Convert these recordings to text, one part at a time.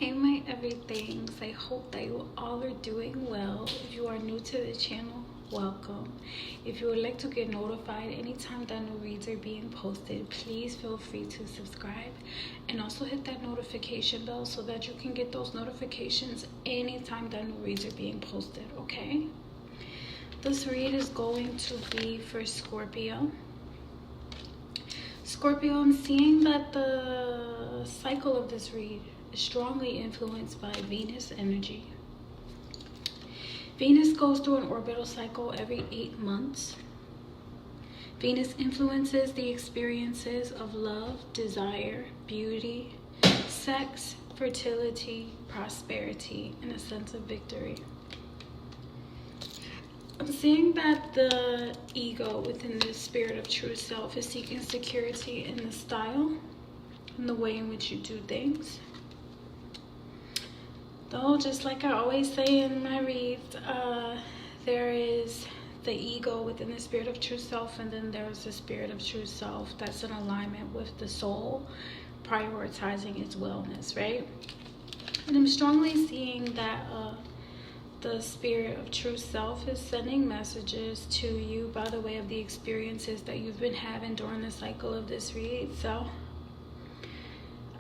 Hey my everythings, I hope that you all are doing well. If you are new to the channel, welcome. If you would like to get notified anytime that new reads are being posted, please feel free to subscribe and also hit that notification bell so that you can get those notifications anytime that new reads are being posted, okay? This read is going to be for Scorpio. Scorpio, I'm seeing that the cycle of this read is strongly influenced by Venus energy. Venus goes through an orbital cycle every 8 months. Venus influences the experiences of love, desire, beauty, sex, fertility, prosperity, and a sense of victory. I'm seeing that the ego within the spirit of true self is seeking security in the style and the way in which you do things. Though, just like I always say in my reads, there is the ego within the spirit of true self, and then there's the spirit of true self that's in alignment with the soul, prioritizing its wellness, right? And I'm strongly seeing that the spirit of true self is sending messages to you by the way of the experiences that you've been having during the cycle of this read. So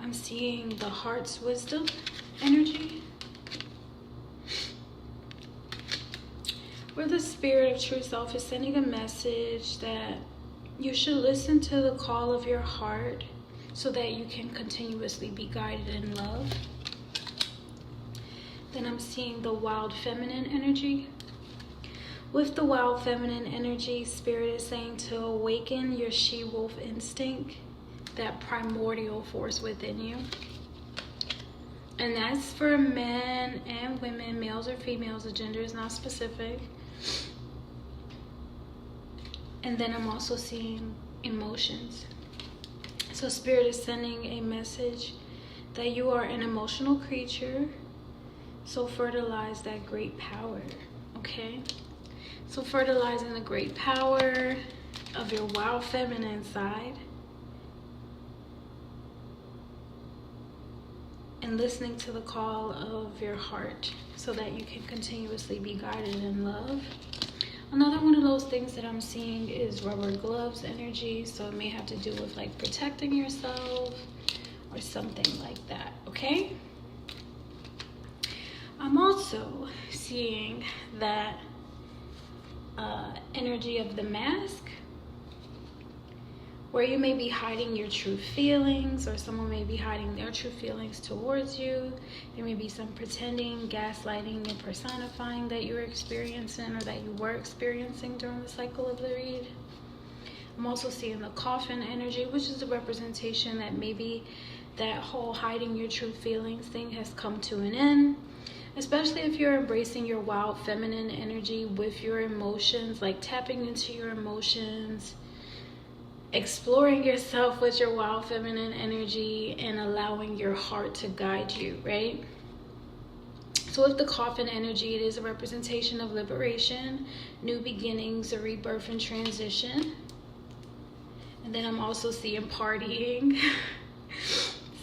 I'm seeing the heart's wisdom energy, where the spirit of true self is sending a message that you should listen to the call of your heart so that you can continuously be guided in love. Then I'm seeing the wild feminine energy. With the wild feminine energy, spirit is saying to awaken your she-wolf instinct, that primordial force within you. And that's for men and women, males or females. The gender is not specific. And then I'm also seeing emotions. So spirit is sending a message that you are an emotional creature. So fertilize that great power, okay? So fertilizing the great power of your wild feminine side and listening to the call of your heart so that you can continuously be guided in love. Another one of those things that I'm seeing is rubber gloves energy. So it may have to do with like protecting yourself or something like that, okay? I'm also seeing that energy of the mask, where you may be hiding your true feelings, or someone may be hiding their true feelings towards you. There may be some pretending, gaslighting, and personifying that you're experiencing or that you were experiencing during the cycle of the read. I'm also seeing the coffin energy, which is a representation that maybe that whole hiding your true feelings thing has come to an end. Especially if you're embracing your wild feminine energy with your emotions, like tapping into your emotions, exploring yourself with your wild feminine energy, and allowing your heart to guide you, right? So with the coffin energy, it is a representation of liberation, new beginnings, a rebirth and transition. And then I'm also seeing partying.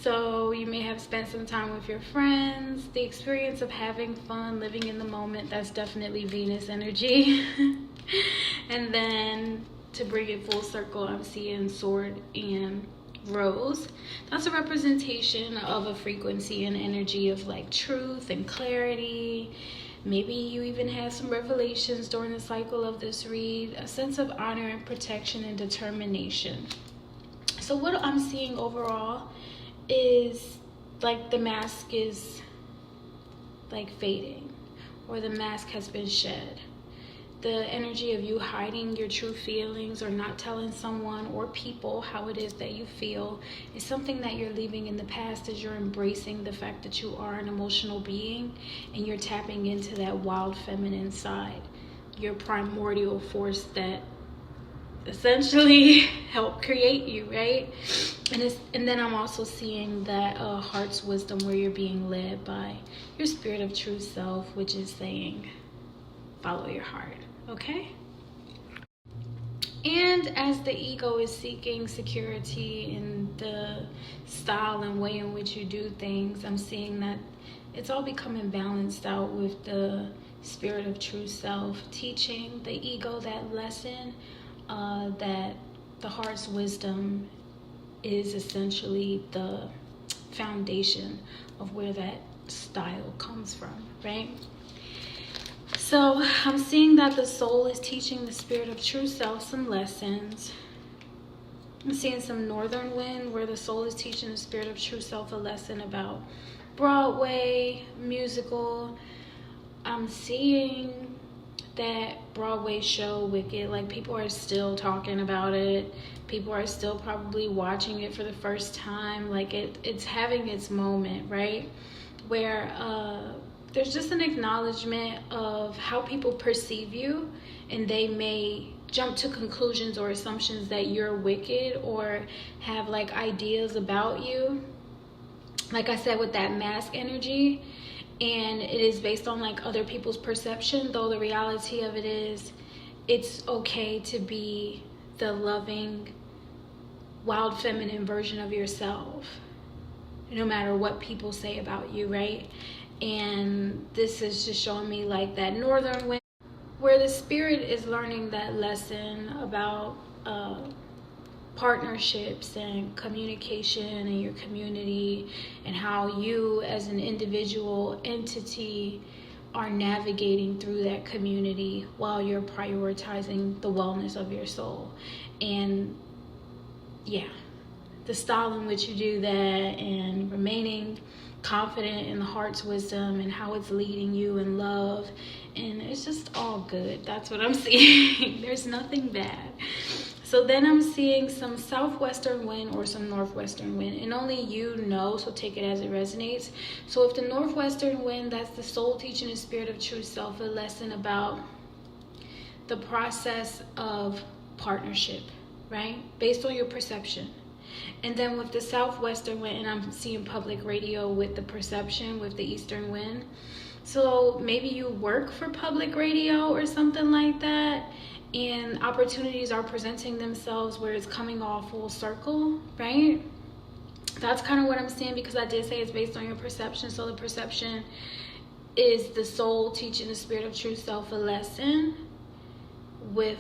So you may have spent some time with your friends, the experience of having fun, living in the moment. That's definitely Venus energy. And then to bring it full circle, I'm seeing sword and rose. That's a representation of a frequency and energy of like truth and clarity. Maybe you even had some revelations during the cycle of this read, a sense of honor and protection and determination. So what I'm seeing overall is like the mask is like fading, or the mask has been shed. The energy of you hiding your true feelings or not telling someone or people how it is that you feel is something that you're leaving in the past, as you're embracing the fact that you are an emotional being and you're tapping into that wild feminine side, your primordial force that essentially help create you, right? And then I'm also seeing that heart's wisdom, where you're being led by your spirit of true self, which is saying follow your heart, okay? And as the ego is seeking security in the style and way in which you do things, I'm seeing that it's all becoming balanced out with the spirit of true self teaching the ego that lesson, that the heart's wisdom is essentially the foundation of where that style comes from, right? So I'm seeing that the soul is teaching the spirit of true self some lessons. I'm seeing some northern wind where the soul is teaching the spirit of true self a lesson about Broadway, musical. I'm seeing that Broadway show Wicked, like people are still talking about it. People are still probably watching it for the first time. Like it's having its moment, right? Where there's just an acknowledgement of how people perceive you, and they may jump to conclusions or assumptions that you're wicked or have like ideas about you. Like I said, with that mask energy, and it is based on like other people's perception, though the reality of it is it's okay to be the loving, wild feminine version of yourself, no matter what people say about you, right? And this is just showing me like that northern wind where the spirit is learning that lesson about partnerships and communication in your community, and how you as an individual entity are navigating through that community while you're prioritizing the wellness of your soul. And yeah, the style in which you do that, and remaining confident in the heart's wisdom and how it's leading you in love, and it's just all good. That's what I'm seeing. There's nothing bad. So then I'm seeing some southwestern wind or some northwestern wind, and only you know, so take it as it resonates. So if the northwestern wind, that's the soul teaching the spirit of true self a lesson about the process of partnership, right? Based on your perception. And then with the southwestern wind, and I'm seeing public radio with the perception with the eastern wind. So maybe you work for public radio or something like that, and opportunities are presenting themselves where it's coming all full circle, right? That's kind of what I'm seeing, because I did say it's based on your perception. So the perception is the soul teaching the spirit of true self a lesson with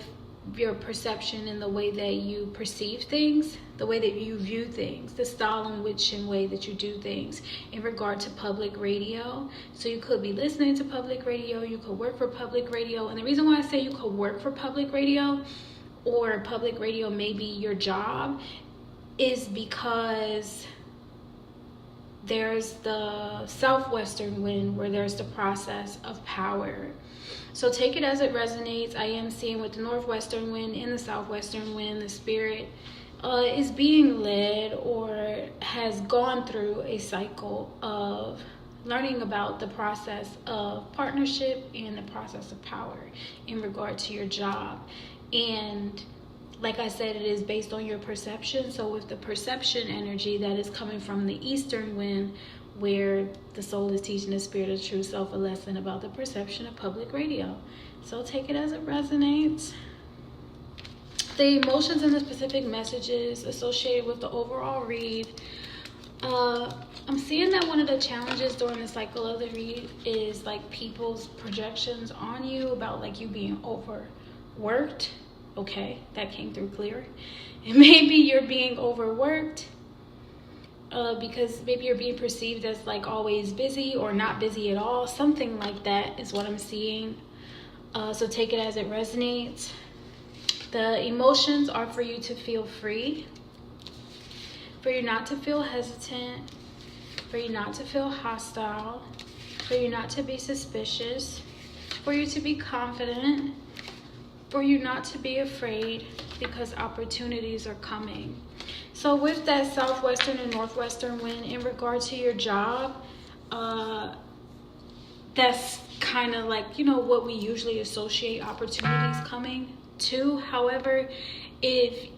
your perception and the way that you perceive things, the way that you view things, the style in which and way that you do things in regard to public radio. So you could be listening to public radio, you could work for public radio. And the reason why I say you could work for public radio, or public radio may be your job, is because there's the southwestern wind where there's the process of power. So take it as it resonates. I am seeing with the northwestern wind and the southwestern wind, the spirit is being led or has gone through a cycle of learning about the process of partnership and the process of power in regard to your job. And like I said, it is based on your perception. So with the perception energy that is coming from the eastern wind, where the soul is teaching the spirit of true self a lesson about the perception of public radio. So take it as it resonates. The emotions and the specific messages associated with the overall read. I'm seeing that one of the challenges during the cycle of the read is like people's projections on you about like you being overworked. Okay, that came through clear. And maybe you're being overworked because maybe you're being perceived as like always busy or not busy at all. Something like that is what I'm seeing. So take it as it resonates. The emotions are for you to feel free, for you not to feel hesitant, for you not to feel hostile, for you not to be suspicious, for you to be confident, for you not to be afraid, because opportunities are coming. So with that southwestern and northwestern wind in regard to your job, that's kind of like, you know, what we usually associate opportunities coming to. However, if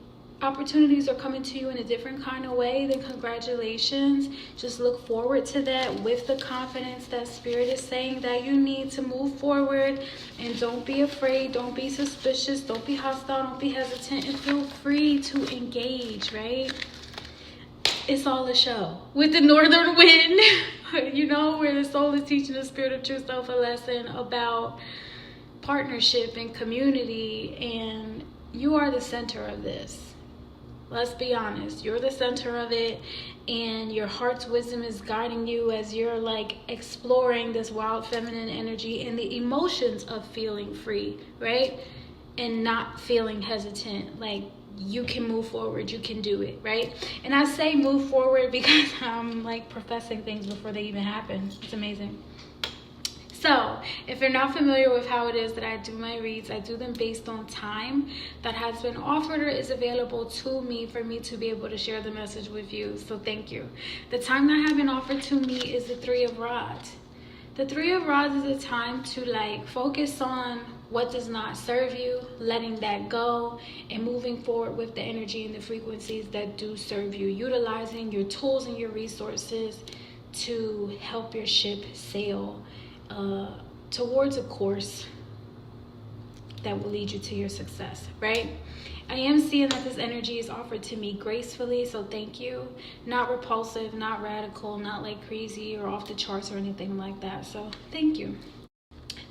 opportunities are coming to you in a different kind of way, then congratulations. Just look forward to that with the confidence that Spirit is saying that you need to move forward. And don't be afraid, don't be suspicious, don't be hostile, don't be hesitant, and feel free to engage, right? It's all a show with the northern wind, you know, where the soul is teaching the spirit of true self a lesson about partnership and community, and you are the center of this. Let's be honest, you're the center of it, and your heart's wisdom is guiding you as you're like exploring this wild feminine energy and the emotions of feeling free, right? And not feeling hesitant. Like, you can move forward, you can do it, right? And I say move forward because I'm like professing things before they even happen. It's amazing. So, if you're not familiar with how it is that I do my reads, I do them based on time that has been offered or is available to me for me to be able to share the message with you. So thank you. The time that has been offered to me is the Three of Rods. The Three of Rods is a time to like focus on what does not serve you, letting that go, and moving forward with the energy and the frequencies that do serve you, utilizing your tools and your resources to help your ship sail towards a course that will lead you to your success, right? I am seeing that this energy is offered to me gracefully, so thank you. Not repulsive, not radical, not like crazy or off the charts or anything like that, so thank you.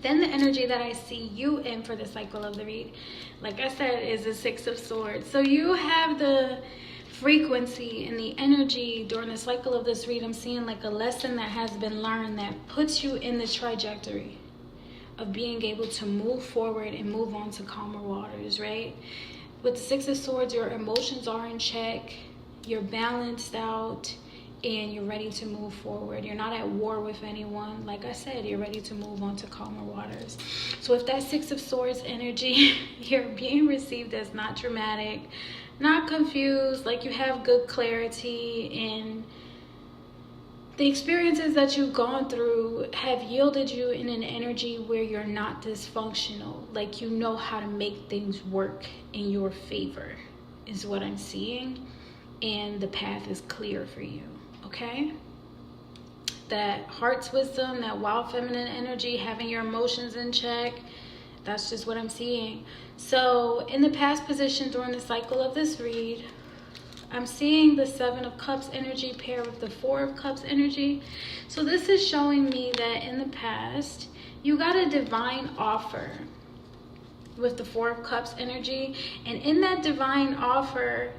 Then the energy that I see you in for the cycle of the read, like I said, is the Six of Swords. So you have the frequency and the energy during the cycle of this read. I'm seeing like a lesson that has been learned that puts you in the trajectory of being able to move forward and move on to calmer waters, right? With the Six of Swords, your emotions are in check, you're balanced out, and you're ready to move forward. You're not at war with anyone. Like I said, you're ready to move on to calmer waters. So with that Six of Swords energy, you're being received as not dramatic, not confused, like you have good clarity, and the experiences that you've gone through have yielded you in an energy where you're not dysfunctional. Like you know how to make things work in your favor is what I'm seeing, and the path is clear for you. Okay, that heart's wisdom, that wild feminine energy, having your emotions in check, that's just what I'm seeing. So in the past position during the cycle of this read, I'm seeing the Seven of Cups energy pair with the Four of Cups energy. So this is showing me that in the past you got a divine offer with the Four of Cups energy, and in that divine offer,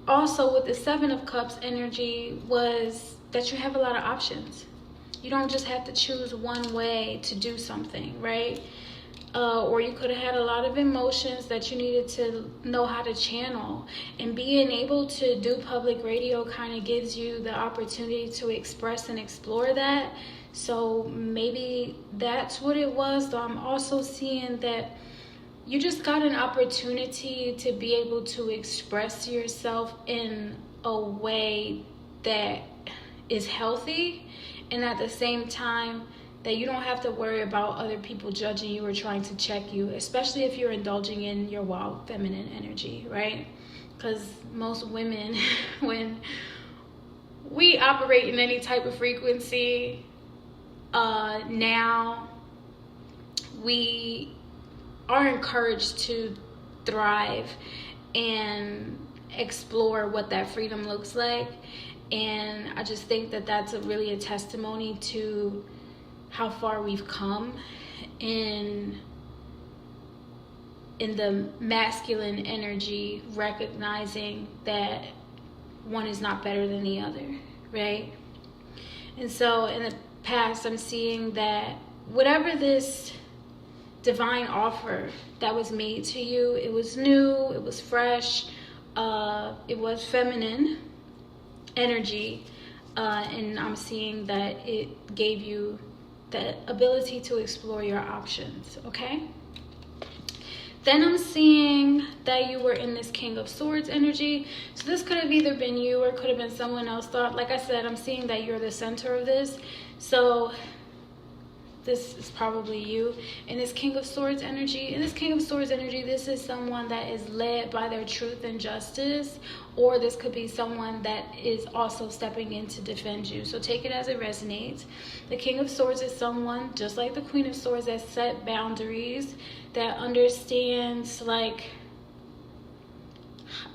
also with the Seven of Cups energy, was that you have a lot of options. You don't just have to choose one way to do something, right? Or you could have had a lot of emotions that you needed to know how to channel. And being able to do public radio kind of gives you the opportunity to express and explore that. So maybe that's what it was. So I'm also seeing that you just got an opportunity to be able to express yourself in a way that is healthy, and at the same time that you don't have to worry about other people judging you or trying to check you, especially if you're indulging in your wild feminine energy, right? Because most women, when we operate in any type of frequency, now we are encouraged to thrive and explore what that freedom looks like. And I just think that that's really a testimony to how far we've come in the masculine energy, recognizing that one is not better than the other, right? And so in the past, I'm seeing that whatever this divine offer that was made to you, it was new, it was fresh, it was feminine energy, and I'm seeing that it gave you the ability to explore your options. Okay, then I'm seeing that you were in this King of Swords energy. So this could have either been you or could have been someone else. Like I said, I'm seeing that you're the center of this. So this is probably you. And this King of Swords energy, this is someone that is led by their truth and justice, or this could be someone that is also stepping in to defend you. So take it as it resonates. The King of Swords is someone, just like the Queen of Swords, that set boundaries, that understands, like,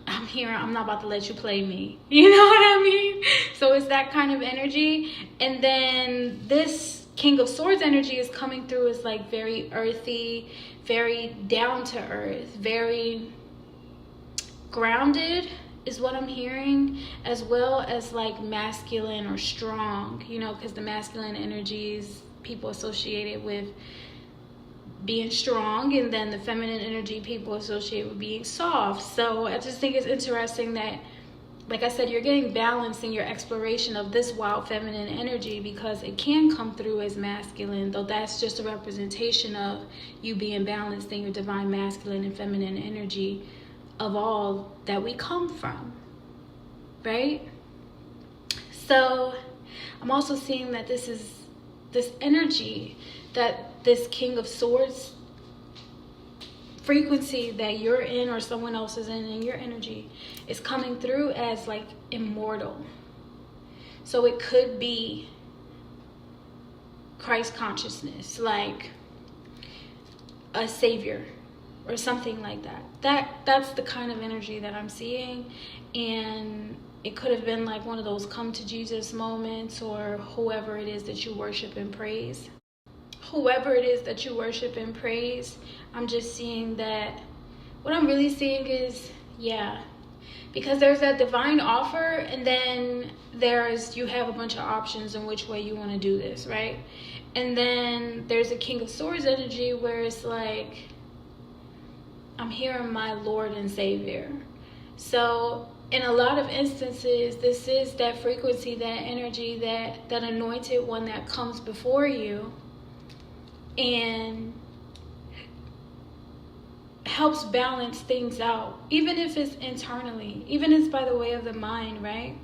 I'm here, I'm not about to let you play me. You know what I mean? So it's that kind of energy. And then this King of Swords energy is coming through as like very earthy, very down to earth, very grounded is what I'm hearing, as well as like masculine or strong, you know, because the masculine energies people associated with being strong, and then the feminine energy people associate with being soft. So I just think it's interesting that, like I said, you're getting balance in your exploration of this wild feminine energy, because it can come through as masculine, though that's just a representation of you being balanced in your divine masculine and feminine energy of all that we come from, right? So I'm also seeing that this energy, that this King of Swords frequency that you're in or someone else is in your energy, is coming through as like immortal. So it could be Christ consciousness, like a savior or something like that. That's the kind of energy that I'm seeing. And it could have been like one of those come to Jesus moments, or whoever it is that you worship and praise. I'm just seeing that, what I'm really seeing is, yeah, because there's that divine offer, and then you have a bunch of options in which way you want to do this, right? And then there's a King of Swords energy where it's like, I'm hearing my Lord and Savior. So in a lot of instances, this is that frequency, that energy, that anointed one that comes before you and helps balance things out, even if it's internally, even if it's by the way of the mind, right?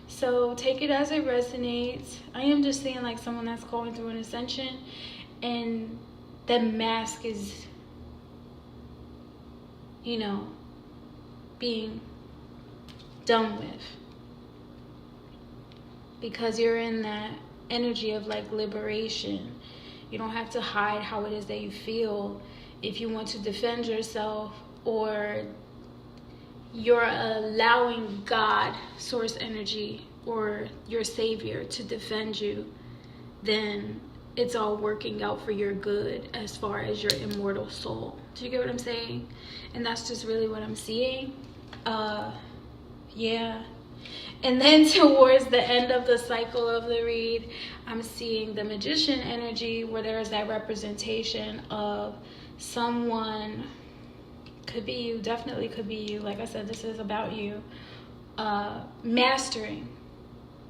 So take it as it resonates. I am just seeing like someone that's going through an ascension, and the mask is, you know, being done with, because you're in that energy of like liberation. You don't have to hide how it is that you feel if you want to defend yourself, or you're allowing God, source energy, or your savior to defend you, then it's all working out for your good as far as your immortal soul. Do you get what I'm saying? And that's just really what I'm seeing. Yeah. And then towards the end of the cycle of the read, I'm seeing the Magician energy, where there is that representation of someone, could be you, definitely could be you. Like I said, this is about you, mastering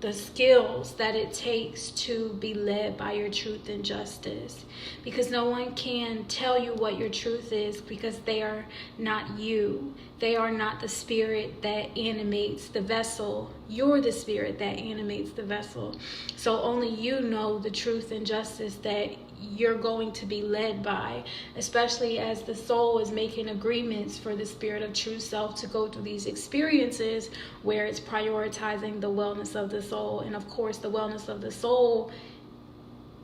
the skills that it takes to be led by your truth and justice, because no one can tell you what your truth is, because they are not you. They are not the spirit that animates the vessel. You're the spirit that animates the vessel. So only you know the truth and justice that you're going to be led by, especially as the soul is making agreements for the spirit of true self to go through these experiences where it's prioritizing the wellness of the soul. And of course, the wellness of the soul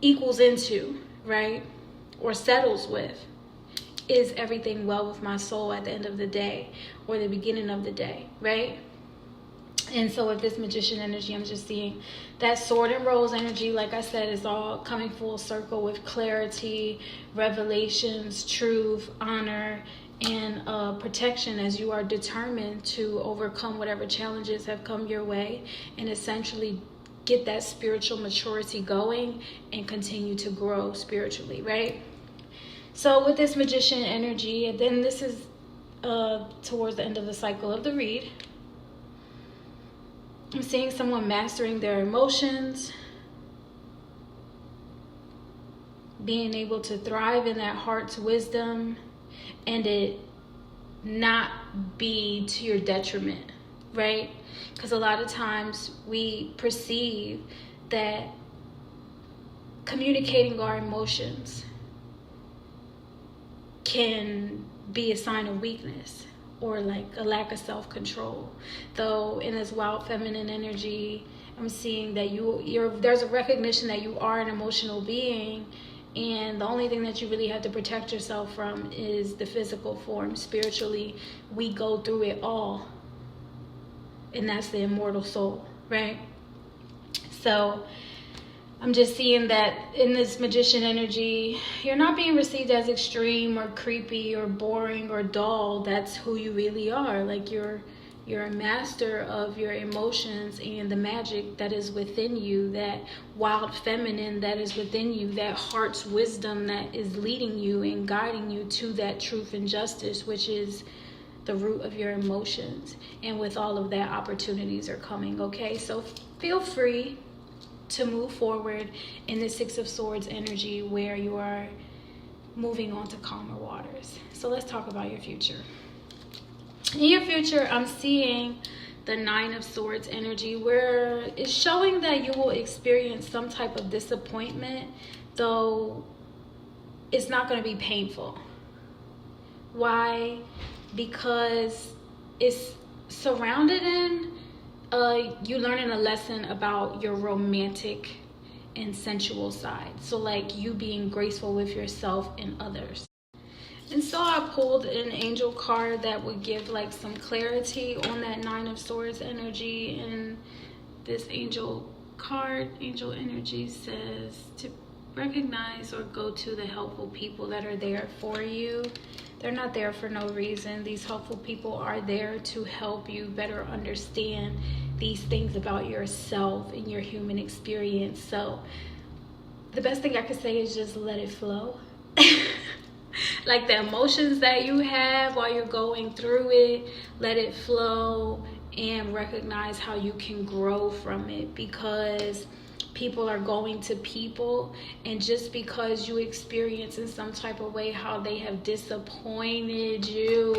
equals into, right, or settles with, is everything well with my soul at the end of the day, or the beginning of the day, right? And so with this Magician energy, I'm just seeing that Sword and Rose energy, like I said, is all coming full circle with clarity, revelations, truth, honor, and protection, as you are determined to overcome whatever challenges have come your way, and essentially get that spiritual maturity going and continue to grow spiritually, right? So with this Magician energy, and then this is towards the end of the cycle of the read, I'm seeing someone mastering their emotions, being able to thrive in that heart's wisdom, and it not be to your detriment, right? Because a lot of times we perceive that communicating our emotions can be a sign of weakness or like a lack of self-control. Though in this wild feminine energy, I'm seeing that there's a recognition that you are an emotional being, and the only thing that you really have to protect yourself from is the physical form. Spiritually, we go through it all, and that's the immortal soul, right? So I'm just seeing that in this magician energy, you're not being received as extreme or creepy or boring or dull. That's who you really are. Like you're a master of your emotions and the magic that is within you, that wild feminine that is within you, that heart's wisdom that is leading you and guiding you to that truth and justice, which is the root of your emotions. And with all of that, opportunities are coming, okay? So feel free to move forward in the Six of Swords energy where you are moving on to calmer waters. So let's talk about your future. In your future, I'm seeing the Nine of Swords energy where it's showing that you will experience some type of disappointment, though it's not going to be painful. Why? Because it's surrounded in you learning a lesson about your romantic and sensual side. So like you being graceful with yourself and others. And so I pulled an angel card that would give like some clarity on that Nine of Swords energy. And this angel card, angel energy, says to recognize or go to the helpful people that are there for you. They're not there for no reason. These helpful people are there to help you better understand these things about yourself and your human experience. So the best thing I could say is just let it flow. Like the emotions that you have while you're going through it, let it flow and recognize how you can grow from it, because people are going to people, and just because you experience in some type of way how they have disappointed you,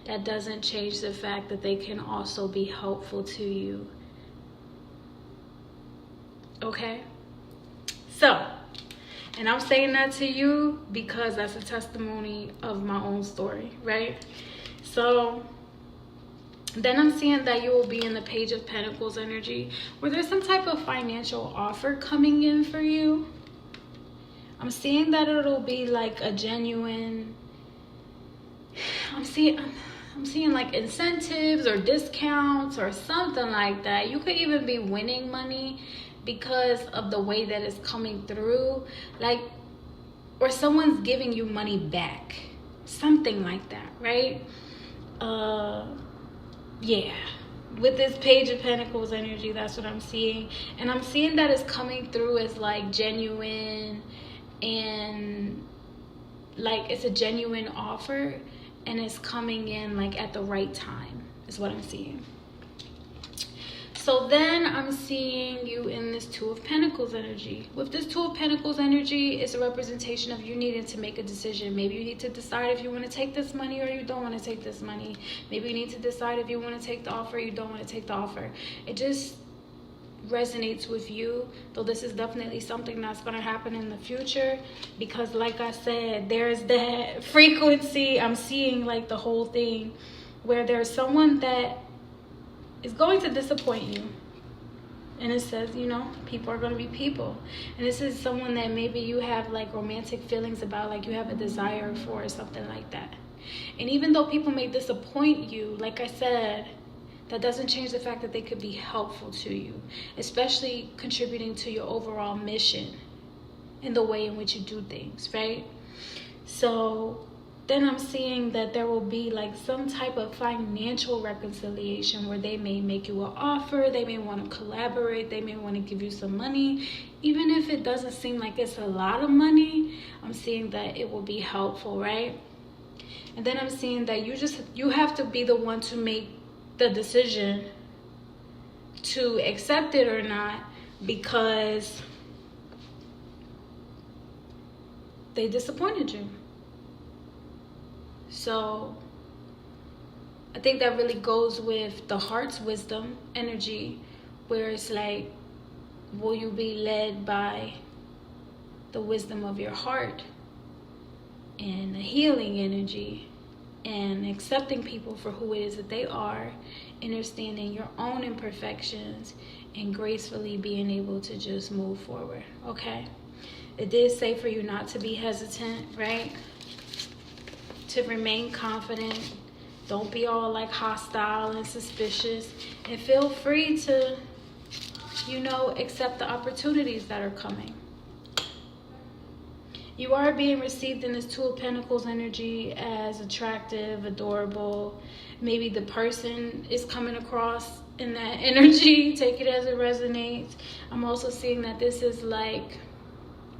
that doesn't change the fact that they can also be helpful to you. Okay? So, and I'm saying that to you because that's a testimony of my own story, right? So then I'm seeing that you will be in the Page of Pentacles energy where there's some type of financial offer coming in for you. I'm seeing that it'll be like a genuine, I'm seeing like incentives or discounts or something like that. You could even be winning money because of the way that it's coming through, like, or someone's giving you money back, something like that, right? Yeah, with this Page of Pentacles energy, that's what I'm seeing. And I'm seeing that it's coming through as like genuine, and like it's a genuine offer, and it's coming in like at the right time is what I'm seeing. So then I'm seeing you in this Two of Pentacles energy. With this Two of Pentacles energy, it's a representation of you needing to make a decision. Maybe you need to decide if you want to take this money or you don't want to take this money. Maybe you need to decide if you want to take the offer or you don't want to take the offer. It just resonates with you, though this is definitely something that's going to happen in the future, because like I said, there's that frequency. I'm seeing like the whole thing where there's someone that is going to disappoint you, and it says, you know, people are going to be people, and this is someone that maybe you have like romantic feelings about, like you have a desire for or something like that. And even though people may disappoint you, like I said, that doesn't change the fact that they could be helpful to you, especially contributing to your overall mission in the way in which you do things, right? So then I'm seeing that there will be like some type of financial reconciliation where they may make you an offer, they may want to collaborate, they may want to give you some money. Even if it doesn't seem like it's a lot of money, I'm seeing that it will be helpful, right? And then I'm seeing that you have to be the one to make the decision to accept it or not, because they disappointed you. So I think that really goes with the heart's wisdom energy, where it's like, will you be led by the wisdom of your heart and the healing energy, and accepting people for who it is that they are, understanding your own imperfections, and gracefully being able to just move forward. Okay, it did say for you not to be hesitant, right? To remain confident. Don't be all like hostile and suspicious, and feel free to, accept the opportunities that are coming. You are being received in this Two of Pentacles energy as attractive, adorable. Maybe the person is coming across in that energy. Take it as it resonates. I'm also seeing that this is like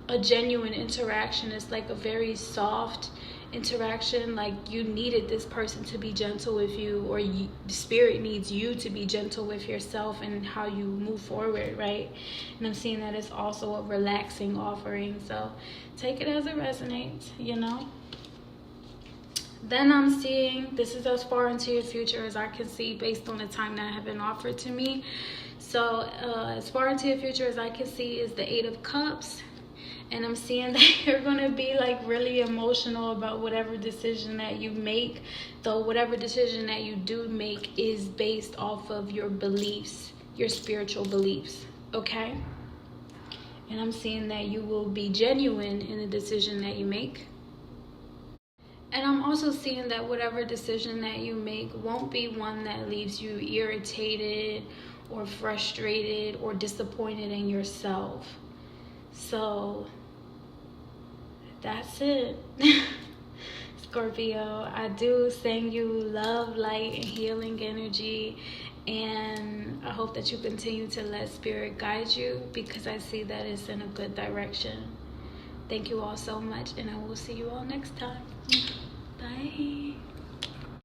a genuine interaction. It's like a very soft interaction, like you needed this person to be gentle with you, or spirit needs you to be gentle with yourself and how you move forward, right? And I'm seeing that it's also a relaxing offering, so take it as it resonates. Then I'm seeing this is as far into your future as I can see based on the time that have been offered to me. So as far into your future as I can see is the Eight of Cups. And I'm seeing that you're going to be like really emotional about whatever decision that you make. Though whatever decision that you do make is based off of your beliefs, your spiritual beliefs. Okay? And I'm seeing that you will be genuine in the decision that you make. And I'm also seeing that whatever decision that you make won't be one that leaves you irritated or frustrated or disappointed in yourself. So that's it. Scorpio, I do send you love, light, and healing energy, and I hope that you continue to let spirit guide you, because I see that it's in a good direction. Thank you all so much, and I will see you all next time. Bye.